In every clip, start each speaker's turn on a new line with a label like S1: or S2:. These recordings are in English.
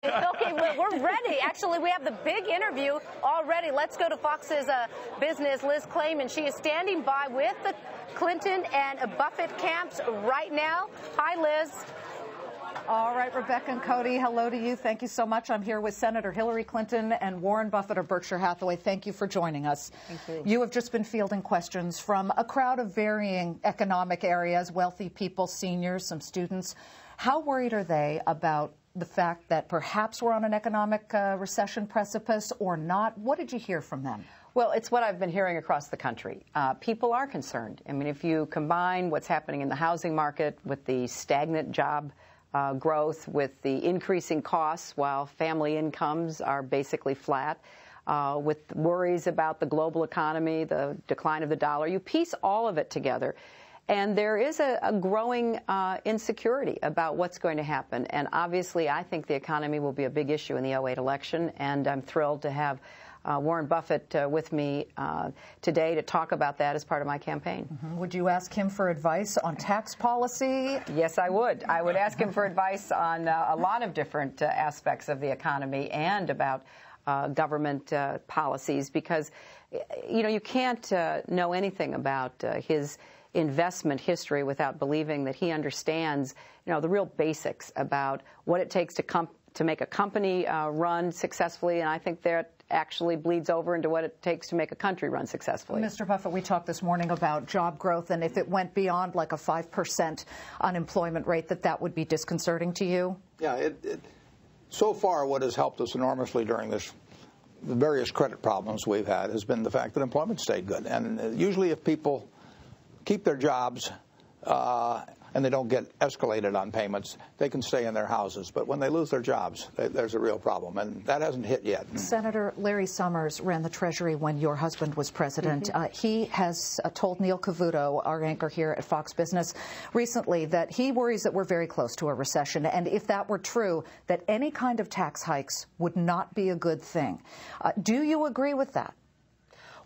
S1: Okay, we're ready. Actually, we have the big interview already. Let's go to Fox's business, Liz Claman. She is standing by with the Clinton and Buffett camps right now. Hi, Liz.
S2: All right, Rebecca and Cody, hello to you. Thank you so much. I'm here with Senator Hillary Clinton and Warren Buffett of Berkshire Hathaway. Thank you for joining us.
S1: Thank you.
S2: You have just been fielding questions from a crowd of varying economic areas, wealthy people, seniors, some students. How worried are they about the fact that perhaps we're on an economic recession precipice or not? What did you hear from them?
S3: Well, it's what I've been hearing across the country. People are concerned. I mean, if you combine what's happening in the housing market with the stagnant job growth, with the increasing costs while family incomes are basically flat, with worries about the global economy, the decline of the dollar, you piece all of it together. And there is a growing insecurity about what's going to happen. And obviously, I think the economy will be a big issue in the '08 election. And I'm thrilled to have Warren Buffett with me today to talk about that as part of my campaign.
S2: Mm-hmm. Would you ask him for advice on tax policy?
S3: Yes, I would. I would ask him for advice on a lot of different aspects of the economy and about government policies, because, you know, you can't know anything about his investment history without believing that he understands, you know, the real basics about what it takes to make a company run successfully, and I think that actually bleeds over into what it takes to make a country run successfully.
S2: Mr. Buffett, we talked this morning about job growth, and if it went beyond like a 5% unemployment rate, that would be disconcerting to you?
S4: Yeah, so far what has helped us enormously during the various credit problems we've had has been the fact that employment stayed good. And usually if people keep their jobs and they don't get escalated on payments, they can stay in their houses. But when they lose their jobs, there's a real problem, and that hasn't hit yet.
S2: Senator Larry Summers ran the Treasury when your husband was president. Mm-hmm. He has told Neil Cavuto, our anchor here at Fox Business, recently that he worries that we're very close to a recession, and if that were true, that any kind of tax hikes would not be a good thing. Do you agree with that?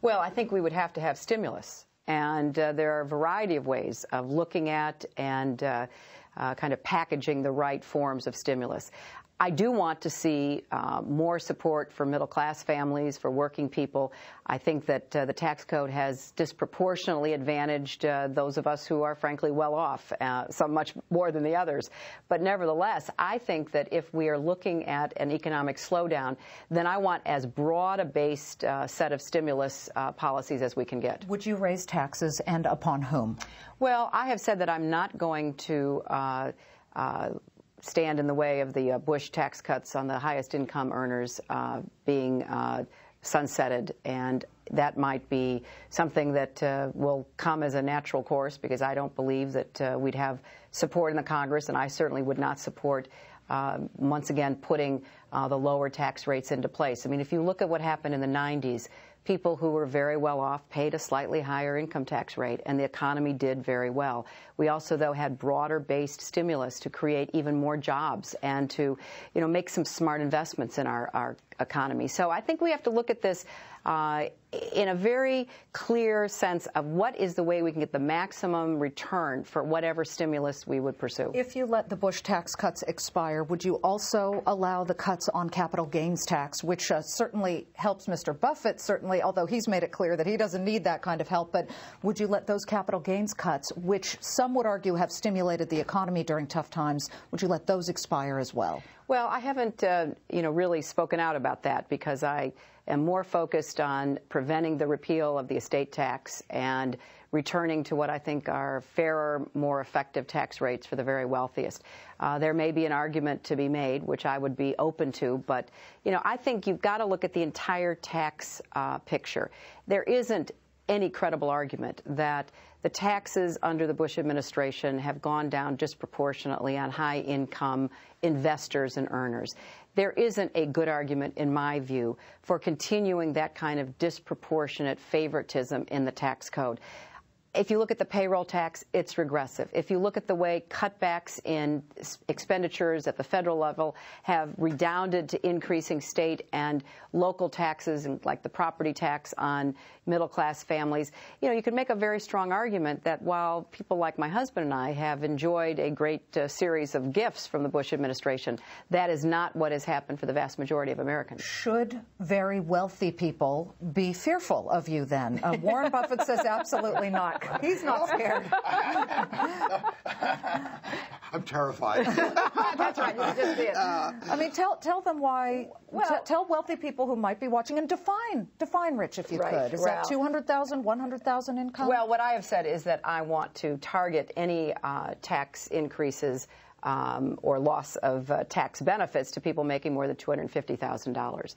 S3: Well, I think we would have to have stimulus. And there are a variety of ways of looking at and kind of packaging the right forms of stimulus. I do want to see more support for middle-class families, for working people. I think that the tax code has disproportionately advantaged those of us who are, frankly, well off, some much more than the others. But nevertheless, I think that if we are looking at an economic slowdown, then I want as broad a based set of stimulus policies as we can get.
S2: Would you raise taxes, and upon whom?
S3: Well, I have said that I'm not going to stand in the way of the Bush tax cuts on the highest income earners being sunsetted, and that might be something that will come as a natural course, because I don't believe that we'd have support in the Congress, and I certainly would not support once again putting the lower tax rates into place. I mean, if you look at what happened in the 90s, people who were very well off paid a slightly higher income tax rate, and the economy did very well. We also, though, had broader-based stimulus to create even more jobs and to, you know, make some smart investments in our economy. So I think we have to look at this in a very clear sense of what is the way we can get the maximum return for whatever stimulus we would pursue.
S2: If you let the Bush tax cuts expire, would you also allow the cuts on capital gains tax, which certainly helps Mr. Buffett, certainly, although he's made it clear that he doesn't need that kind of help, but would you let those capital gains cuts, which some would argue have stimulated the economy during tough times, would you let those expire as well?
S3: Well, I haven't, really spoken out about that, because I am more focused on preventing the repeal of the estate tax and returning to what I think are fairer, more effective tax rates for the very wealthiest. There may be an argument to be made, which I would be open to, but, I think you've got to look at the entire tax picture. There isn't any credible argument that the taxes under the Bush administration have gone down disproportionately on high-income investors and earners. There isn't a good argument, in my view, for continuing that kind of disproportionate favoritism in the tax code. If you look at the payroll tax, it's regressive. If you look at the way cutbacks in expenditures at the federal level have redounded to increasing state and local taxes, and like the property tax on middle-class families, you could make a very strong argument that while people like my husband and I have enjoyed a great series of gifts from the Bush administration, that is not what has happened for the vast majority of Americans.
S2: Should very wealthy people be fearful of you then? Warren Buffett says absolutely not. He's not scared.
S4: I'm terrified.
S3: That's right. You just did.
S2: I mean, tell them why. Well, tell wealthy people who might be watching, and define rich if you could. Is that 200,000, 100,000 income?
S3: Well, what I have said is that I want to target any tax increases or loss of tax benefits to people making more than $250,000.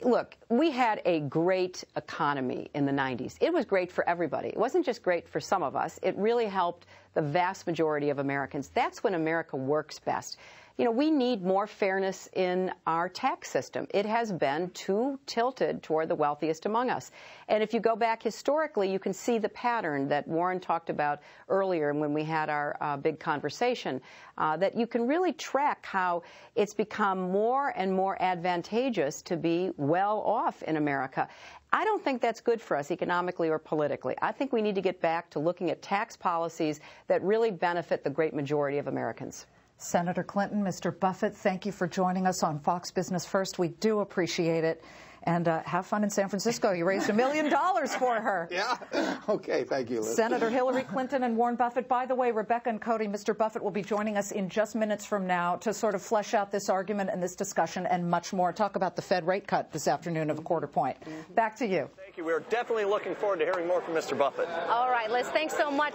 S3: Look, we had a great economy in the 90s. It was great for everybody. It wasn't just great for some of us. It really helped the vast majority of Americans. That's when America works best. We need more fairness in our tax system. It has been too tilted toward the wealthiest among us. And if you go back historically, you can see the pattern that Warren talked about earlier when we had our big conversation, that you can really track how it's become more and more advantageous to be well off in America. I don't think that's good for us economically or politically. I think we need to get back to looking at tax policies that really benefit the great majority of Americans.
S2: Senator Clinton, Mr. Buffett, thank you for joining us on Fox Business First. We do appreciate it. And have fun in San Francisco. You raised $1 million for her.
S4: Yeah. Okay. Thank you, Liz.
S2: Senator Hillary Clinton and Warren Buffett. By the way, Rebecca and Cody, Mr. Buffett will be joining us in just minutes from now to sort of flesh out this argument and this discussion and much more. Talk about the Fed rate cut this afternoon of a quarter point. Back to you.
S5: Thank you. We're definitely looking forward to hearing more from Mr. Buffett.
S1: All right, Liz, thanks so much.